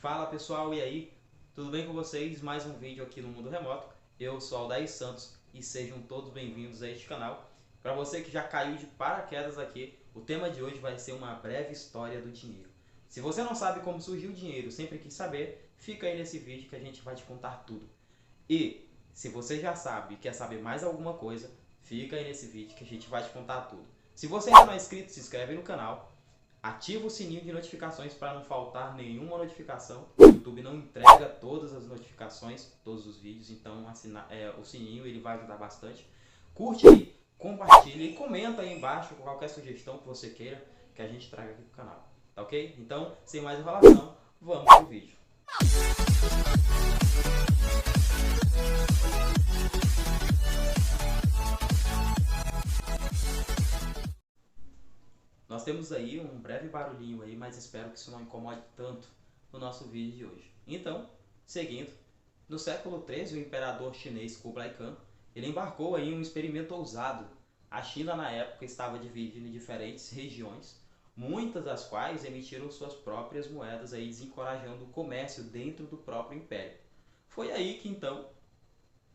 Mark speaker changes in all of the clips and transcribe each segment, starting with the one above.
Speaker 1: Fala pessoal, e aí? Tudo bem com vocês? Mais um vídeo aqui no Mundo Remoto. Eu sou Aldair Santos e sejam todos bem-vindos a este canal. Para você que já caiu de paraquedas aqui, o tema de hoje vai ser uma breve história do dinheiro. Se você não sabe como surgiu o dinheiro, sempre quis saber, fica aí nesse vídeo que a gente vai te contar tudo. E se você já sabe e quer saber mais alguma coisa, fica aí nesse vídeo que a gente vai te contar tudo. Se você ainda não é inscrito, se inscreve no canal. Ativa o sininho de notificações para não faltar nenhuma notificação. O YouTube não entrega todas as notificações, todos os vídeos, então o sininho ele vai ajudar bastante. Curte aí, compartilha e comenta aí embaixo qualquer sugestão que você queira que a gente traga aqui pro canal. Tá ok? Então, sem mais enrolação, vamos pro vídeo. Nós temos aí um breve barulhinho aí, mas espero que isso não incomode tanto no nosso vídeo de hoje. Então, seguindo, no século XIII, o imperador chinês Kublai Khan, ele embarcou em um experimento ousado. A China na época estava dividida em diferentes regiões, muitas das quais emitiram suas próprias moedas, aí desencorajando o comércio dentro do próprio império. Foi aí que então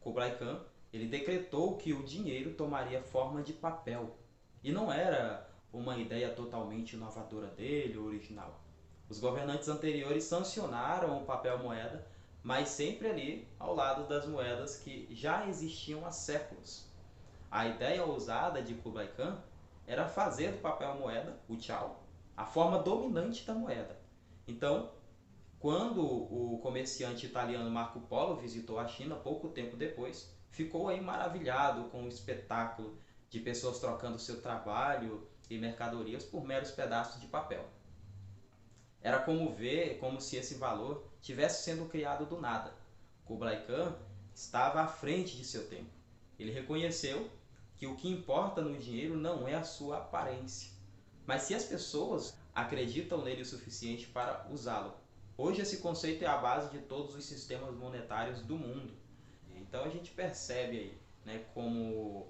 Speaker 1: Kublai Khan ele decretou que o dinheiro tomaria forma de papel. E não era uma ideia totalmente inovadora dele, original. Os governantes anteriores sancionaram o papel moeda, mas sempre ali ao lado das moedas que já existiam há séculos. A ideia ousada de Kublai Khan era fazer do papel moeda, o Chao, a forma dominante da moeda. Então, quando o comerciante italiano Marco Polo visitou a China pouco tempo depois, ficou aí maravilhado com o espetáculo de pessoas trocando seu trabalho e mercadorias por meros pedaços de papel. Era como se esse valor tivesse sendo criado do nada. Kublai Khan estava à frente de seu tempo. Ele reconheceu que o que importa no dinheiro não é a sua aparência, mas se as pessoas acreditam nele o suficiente para usá-lo. Hoje esse conceito é a base de todos os sistemas monetários do mundo. Então a gente percebe aí, né, como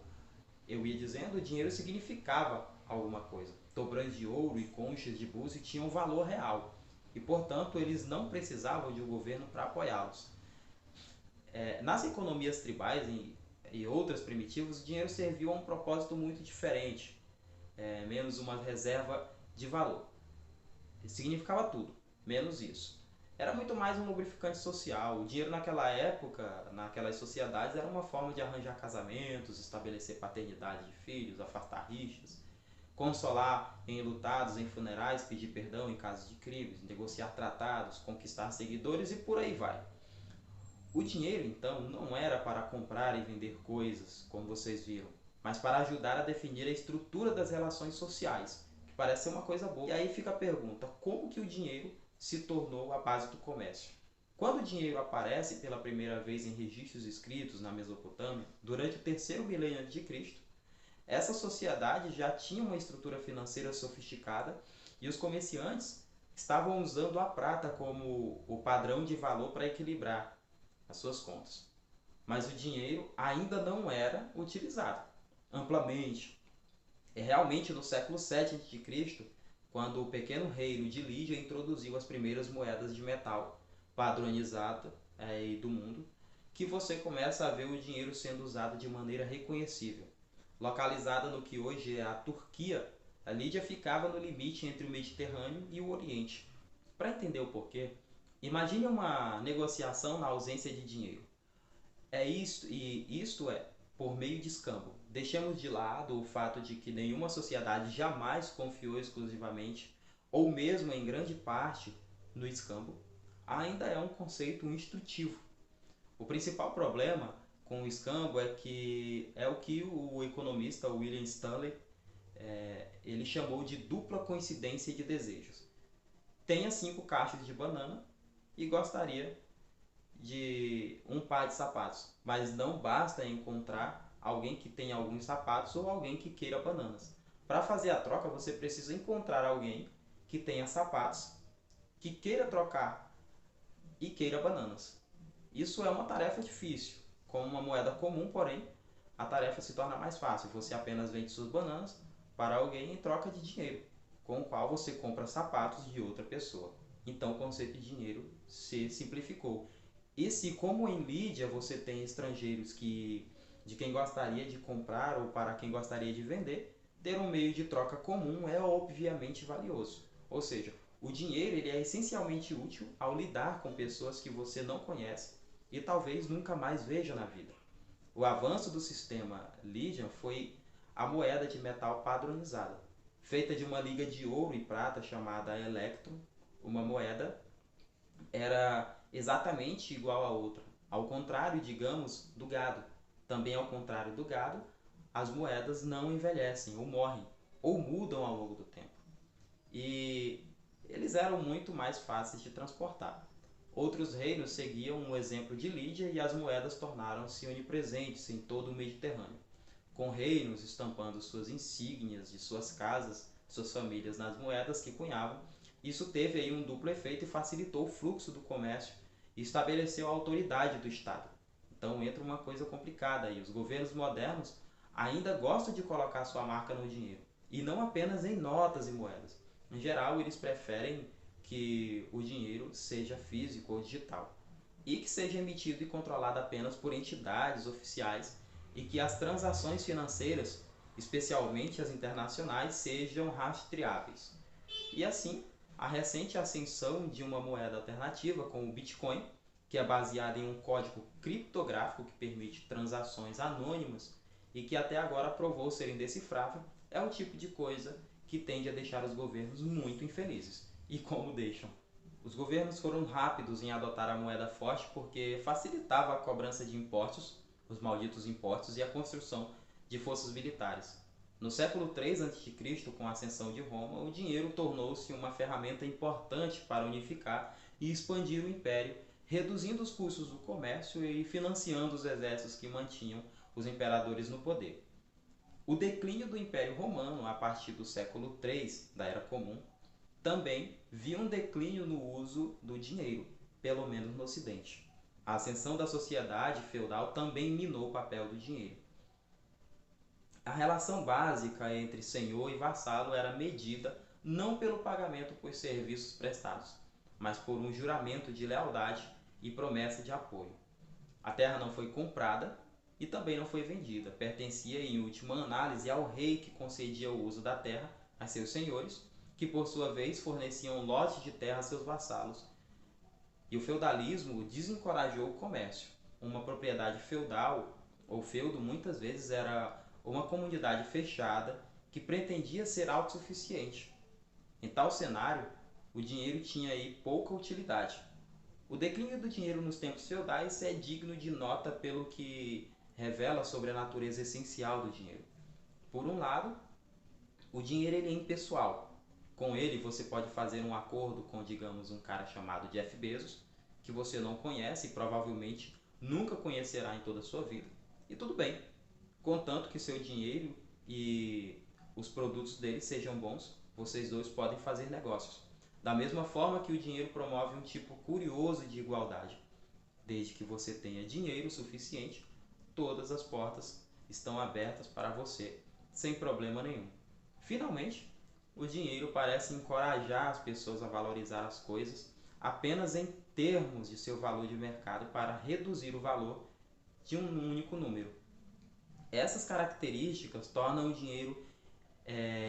Speaker 1: eu ia dizendo, o dinheiro significava alguma coisa. Dobrões de ouro e conchas de búzio tinham valor real e, portanto, eles não precisavam de um governo para apoiá-los. Nas economias tribais e outras primitivas, o dinheiro serviu a um propósito muito diferente, menos uma reserva de valor. Significava tudo, menos isso. Era muito mais um lubrificante social. O dinheiro naquela época, naquelas sociedades, era uma forma de arranjar casamentos, estabelecer paternidade de filhos, afastar rixas, consolar enlutados em funerais, pedir perdão em casos de crimes, negociar tratados, conquistar seguidores e por aí vai. O dinheiro, então, não era para comprar e vender coisas, como vocês viram, mas para ajudar a definir a estrutura das relações sociais, que parece ser uma coisa boa. E aí fica a pergunta, como que o dinheiro se tornou a base do comércio? Quando o dinheiro aparece pela primeira vez em registros escritos na Mesopotâmia, durante o terceiro milênio antes de Cristo, essa sociedade já tinha uma estrutura financeira sofisticada e os comerciantes estavam usando a prata como o padrão de valor para equilibrar as suas contas. Mas o dinheiro ainda não era utilizado amplamente. É realmente no século VII a.C., quando o pequeno reino de Lídia introduziu as primeiras moedas de metal padronizada do mundo, que você começa a ver o dinheiro sendo usado de maneira reconhecível. Localizada no que hoje é a Turquia, a Lídia ficava no limite entre o Mediterrâneo e o Oriente. Para entender o porquê, imagine uma negociação na ausência de dinheiro. Isto é, por meio de escambo. Deixemos de lado o fato de que nenhuma sociedade jamais confiou exclusivamente, ou mesmo em grande parte, no escambo. Ainda é um conceito instrutivo. O principal problema com o escambo é o que o economista William Stanley ele chamou de dupla coincidência de desejos. Tenha 5 caixas de banana e gostaria de um par de sapatos, mas não basta encontrar alguém que tenha alguns sapatos ou alguém que queira bananas. Para fazer a troca, você precisa encontrar alguém que tenha sapatos, que queira trocar e queira bananas. Isso é uma tarefa difícil. Com uma moeda comum, porém, a tarefa se torna mais fácil. Você apenas vende suas bananas para alguém em troca de dinheiro, com o qual você compra sapatos de outra pessoa. Então o conceito de dinheiro se simplificou. E se, como em Lídia, você tem estrangeiros de quem gostaria de comprar ou para quem gostaria de vender, ter um meio de troca comum é obviamente valioso. Ou seja, o dinheiro ele é essencialmente útil ao lidar com pessoas que você não conhece e talvez nunca mais veja na vida. O avanço do sistema Lydian foi a moeda de metal padronizada, feita de uma liga de ouro e prata chamada Electrum. Uma moeda era exatamente igual à outra, ao contrário, digamos, do gado. Também ao contrário do gado, as moedas não envelhecem ou morrem, ou mudam ao longo do tempo. E eles eram muito mais fáceis de transportar. Outros reinos seguiam o exemplo de Lídia e as moedas tornaram-se onipresentes em todo o Mediterrâneo, com reinos estampando suas insígnias de suas casas, suas famílias nas moedas que cunhavam. Isso teve aí um duplo efeito e facilitou o fluxo do comércio e estabeleceu a autoridade do Estado. Então entra uma coisa complicada aí. Os governos modernos ainda gostam de colocar sua marca no dinheiro, e não apenas em notas e moedas. Em geral, eles preferem que o dinheiro seja físico ou digital e que seja emitido e controlado apenas por entidades oficiais e que as transações financeiras, especialmente as internacionais, sejam rastreáveis. E assim, a recente ascensão de uma moeda alternativa como o Bitcoin, que é baseada em um código criptográfico que permite transações anônimas e que até agora provou ser indecifrável, é o tipo de coisa que tende a deixar os governos muito infelizes. E como deixam? Os governos foram rápidos em adotar a moeda forte porque facilitava a cobrança de impostos, os malditos impostos, e a construção de forças militares. No século III a.C., com a ascensão de Roma, o dinheiro tornou-se uma ferramenta importante para unificar e expandir o império, reduzindo os custos do comércio e financiando os exércitos que mantinham os imperadores no poder. O declínio do Império Romano a partir do século III da Era Comum também viu um declínio no uso do dinheiro, pelo menos no Ocidente. A ascensão da sociedade feudal também minou o papel do dinheiro. A relação básica entre senhor e vassalo era medida não pelo pagamento por serviços prestados, mas por um juramento de lealdade e promessa de apoio. A terra não foi comprada e também não foi vendida, pertencia em última análise ao rei que concedia o uso da terra a seus senhores, que por sua vez forneciam lotes de terra a seus vassalos. E o feudalismo desencorajou o comércio. Uma propriedade feudal ou feudo muitas vezes era uma comunidade fechada que pretendia ser autossuficiente. Em tal cenário, o dinheiro tinha aí pouca utilidade. O declínio do dinheiro nos tempos feudais é digno de nota pelo que revela sobre a natureza essencial do dinheiro. Por um lado, o dinheiro ele é impessoal. Com ele você pode fazer um acordo com, digamos, um cara chamado Jeff Bezos, que você não conhece e provavelmente nunca conhecerá em toda a sua vida. E tudo bem, contanto que seu dinheiro e os produtos dele sejam bons, vocês dois podem fazer negócios. Da mesma forma que o dinheiro promove um tipo curioso de igualdade. Desde que você tenha dinheiro suficiente, todas as portas estão abertas para você, sem problema nenhum. Finalmente, o dinheiro parece encorajar as pessoas a valorizar as coisas apenas em termos de seu valor de mercado para reduzir o valor de um único número. Essas características tornam o dinheiro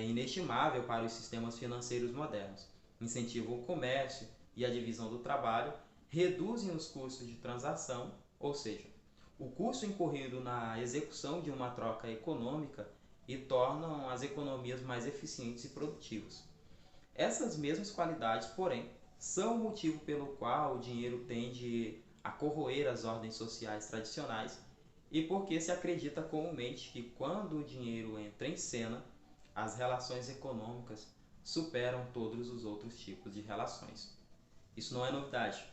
Speaker 1: inestimável para os sistemas financeiros modernos, incentivam o comércio e a divisão do trabalho, reduzem os custos de transação, ou seja, o custo incorrido na execução de uma troca econômica, e tornam as economias mais eficientes e produtivas. Essas mesmas qualidades, porém, são o motivo pelo qual o dinheiro tende a corroer as ordens sociais tradicionais e porque se acredita comumente que quando o dinheiro entra em cena, as relações econômicas superam todos os outros tipos de relações. Isso não é novidade.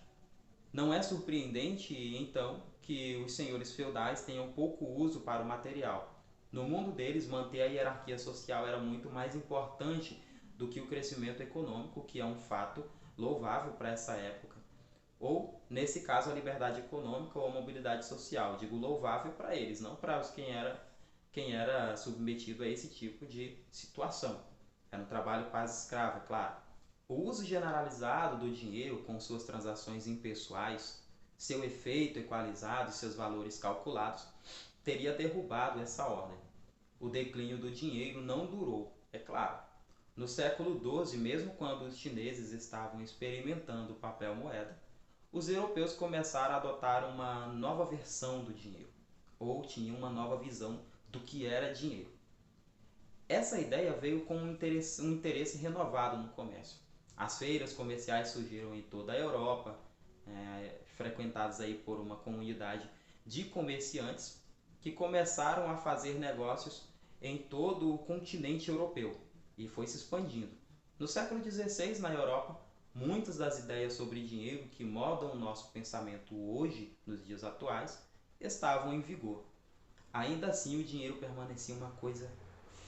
Speaker 1: Não é surpreendente, então, que os senhores feudais tenham pouco uso para o material. No mundo deles, manter a hierarquia social era muito mais importante do que o crescimento econômico, que é um fato louvável para essa época. Ou, nesse caso, a liberdade econômica ou a mobilidade social. Digo louvável para eles, não para quem era submetido a esse tipo de situação. Era um trabalho quase escravo, é claro. O uso generalizado do dinheiro com suas transações impessoais, seu efeito equalizado e seus valores calculados teria derrubado essa ordem. O declínio do dinheiro não durou, é claro. No século XII, mesmo quando os chineses estavam experimentando o papel moeda, os europeus começaram a adotar uma nova versão do dinheiro, ou tinham uma nova visão do que era dinheiro. Essa ideia veio com um interesse renovado no comércio. As feiras comerciais surgiram em toda a Europa, frequentadas aí por uma comunidade de comerciantes que começaram a fazer negócios em todo o continente europeu e foi se expandindo. No século XVI, na Europa, muitas das ideias sobre dinheiro que moldam o nosso pensamento hoje, nos dias atuais, estavam em vigor. Ainda assim, o dinheiro permanecia uma coisa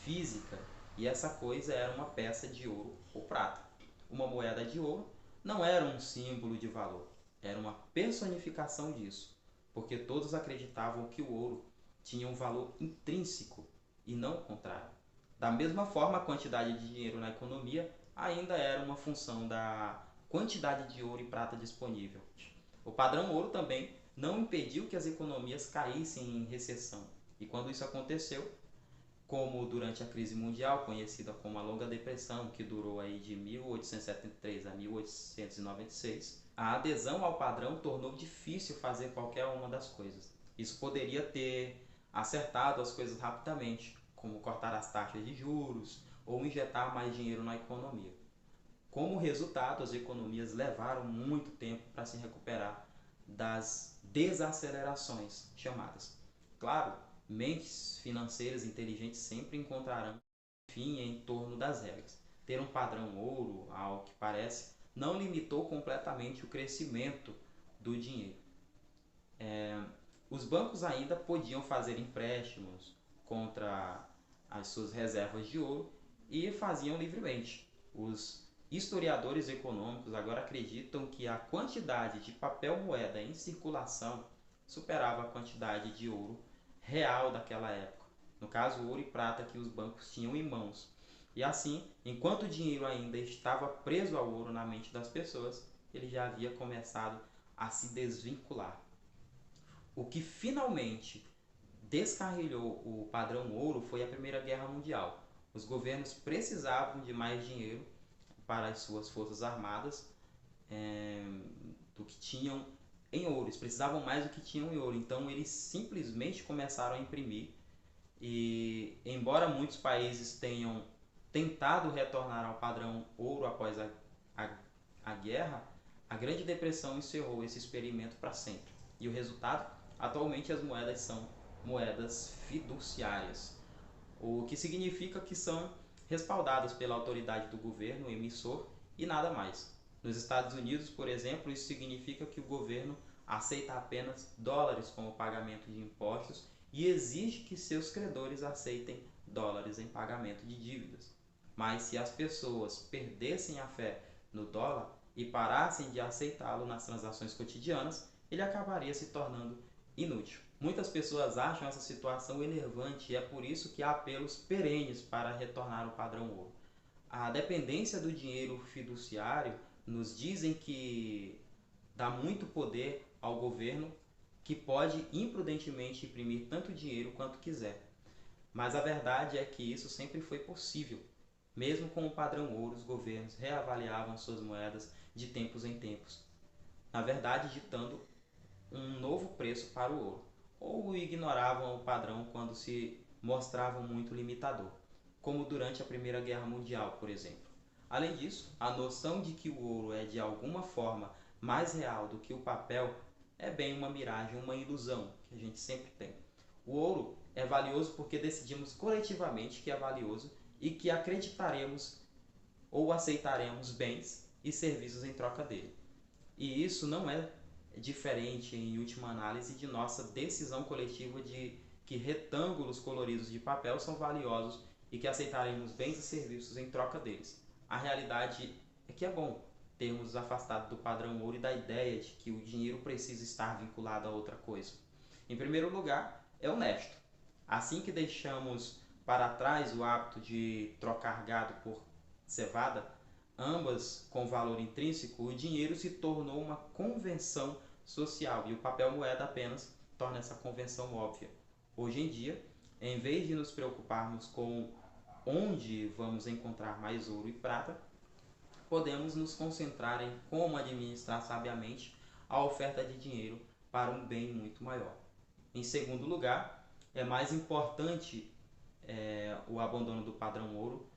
Speaker 1: física e essa coisa era uma peça de ouro ou prata. Uma moeda de ouro não era um símbolo de valor, era uma personificação disso, porque todos acreditavam que o ouro tinha um valor intrínseco e não o contrário. Da mesma forma, a quantidade de dinheiro na economia ainda era uma função da quantidade de ouro e prata disponível. O padrão ouro também não impediu que as economias caíssem em recessão. E quando isso aconteceu, como durante a crise mundial, conhecida como a Longa Depressão, que durou aí de 1873 a 1896, a adesão ao padrão tornou difícil fazer qualquer uma das coisas. Isso poderia ter acertado as coisas rapidamente, como cortar as taxas de juros ou injetar mais dinheiro na economia. Como resultado, as economias levaram muito tempo para se recuperar das desacelerações chamadas. Claro, mentes financeiras inteligentes sempre encontrarão fim em torno das regras. Ter um padrão ouro, ao que parece, não limitou completamente o crescimento do dinheiro. Os bancos ainda podiam fazer empréstimos contra as suas reservas de ouro e faziam livremente. Os historiadores econômicos agora acreditam que a quantidade de papel moeda em circulação superava a quantidade de ouro real daquela época. No caso, ouro e prata que os bancos tinham em mãos. E assim, enquanto o dinheiro ainda estava preso ao ouro na mente das pessoas, ele já havia começado a se desvincular. O que finalmente descarrilhou o padrão ouro foi a Primeira Guerra Mundial. Os governos precisavam de mais dinheiro para as suas forças armadas do que tinham em ouro. Eles precisavam mais do que tinham em ouro. Então eles simplesmente começaram a imprimir. E embora muitos países tenham tentado retornar ao padrão ouro após a guerra, a Grande Depressão encerrou esse experimento para sempre. E o resultado? Atualmente as moedas são moedas fiduciárias, o que significa que são respaldadas pela autoridade do governo emissor e nada mais. Nos Estados Unidos, por exemplo, isso significa que o governo aceita apenas dólares como pagamento de impostos e exige que seus credores aceitem dólares em pagamento de dívidas. Mas se as pessoas perdessem a fé no dólar e parassem de aceitá-lo nas transações cotidianas, ele acabaria se tornando inútil. Muitas pessoas acham essa situação enervante e é por isso que há apelos perenes para retornar ao padrão ouro. A dependência do dinheiro fiduciário nos dizem que dá muito poder ao governo que pode imprudentemente imprimir tanto dinheiro quanto quiser. Mas a verdade é que isso sempre foi possível. Mesmo com o padrão ouro, os governos reavaliavam suas moedas de tempos em tempos, na verdade ditando um novo preço para o ouro, ou ignoravam o padrão quando se mostravam muito limitador, como durante a Primeira Guerra Mundial, por exemplo. Além disso, a noção de que o ouro é de alguma forma mais real do que o papel é bem uma miragem, uma ilusão que a gente sempre tem. O ouro é valioso porque decidimos coletivamente que é valioso e que acreditaremos ou aceitaremos bens e serviços em troca dele. E isso não é diferente, em última análise, de nossa decisão coletiva de que retângulos coloridos de papel são valiosos e que aceitaremos bens e serviços em troca deles. A realidade é que é bom termos nos afastado do padrão ouro e da ideia de que o dinheiro precisa estar vinculado a outra coisa. Em primeiro lugar, é honesto. Assim que deixamos para trás o hábito de trocar gado por cevada, ambas com valor intrínseco, o dinheiro se tornou uma convenção social e o papel moeda apenas torna essa convenção óbvia. Hoje em dia, em vez de nos preocuparmos com onde vamos encontrar mais ouro e prata, podemos nos concentrar em como administrar sabiamente a oferta de dinheiro para um bem muito maior. Em segundo lugar, é mais importante o abandono do padrão ouro,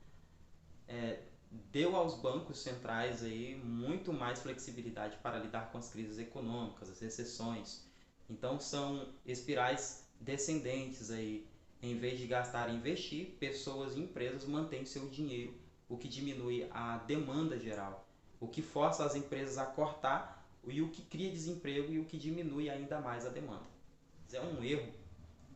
Speaker 1: deu aos bancos centrais aí muito mais flexibilidade para lidar com as crises econômicas, as recessões. Então são espirais descendentes aí. Em vez de gastar e investir, pessoas e empresas mantêm seu dinheiro, o que diminui a demanda geral, o que força as empresas a cortar e o que cria desemprego e o que diminui ainda mais a demanda. É um erro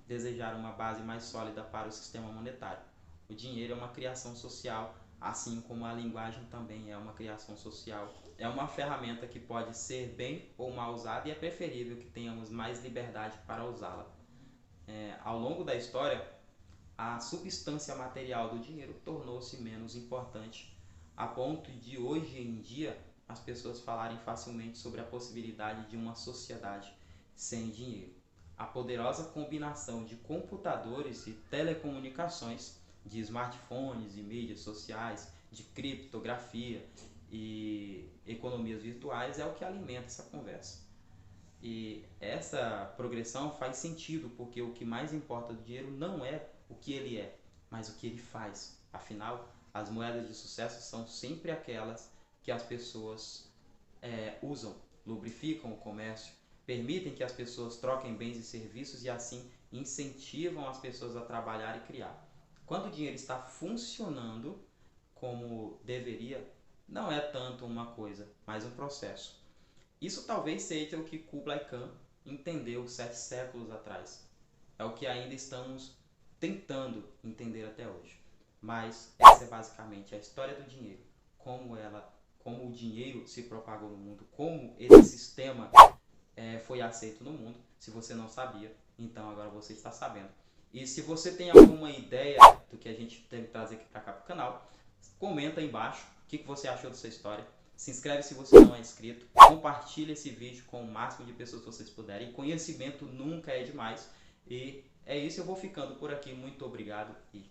Speaker 1: desejar uma base mais sólida para o sistema monetário. O dinheiro é uma criação social, assim como a linguagem também é uma criação social. É uma ferramenta que pode ser bem ou mal usada e é preferível que tenhamos mais liberdade para usá-la. Ao longo da história, a substância material do dinheiro tornou-se menos importante, a ponto de hoje em dia as pessoas falarem facilmente sobre a possibilidade de uma sociedade sem dinheiro. A poderosa combinação de computadores e telecomunicações, de smartphones e mídias sociais, de criptografia e economias virtuais é o que alimenta essa conversa. E essa progressão faz sentido, porque o que mais importa do dinheiro não é o que ele é, mas o que ele faz. Afinal, as moedas de sucesso são sempre aquelas que as pessoas usam, lubrificam o comércio, permitem que as pessoas troquem bens e serviços e assim incentivam as pessoas a trabalhar e criar. Quando o dinheiro está funcionando como deveria, não é tanto uma coisa, mas um processo. Isso talvez seja o que Kublai Khan entendeu 7 séculos atrás. É o que ainda estamos tentando entender até hoje. Mas essa é basicamente a história do dinheiro, como o dinheiro se propagou no mundo, como esse sistema foi aceito no mundo. Se você não sabia, então agora você está sabendo. E se você tem alguma ideia do que a gente tem que trazer aqui para cá para o canal, comenta aí embaixo o que você achou dessa história. Se inscreve se você não é inscrito, compartilhe esse vídeo com o máximo de pessoas que vocês puderem. Conhecimento nunca é demais. E é isso, eu vou ficando por aqui. Muito obrigado e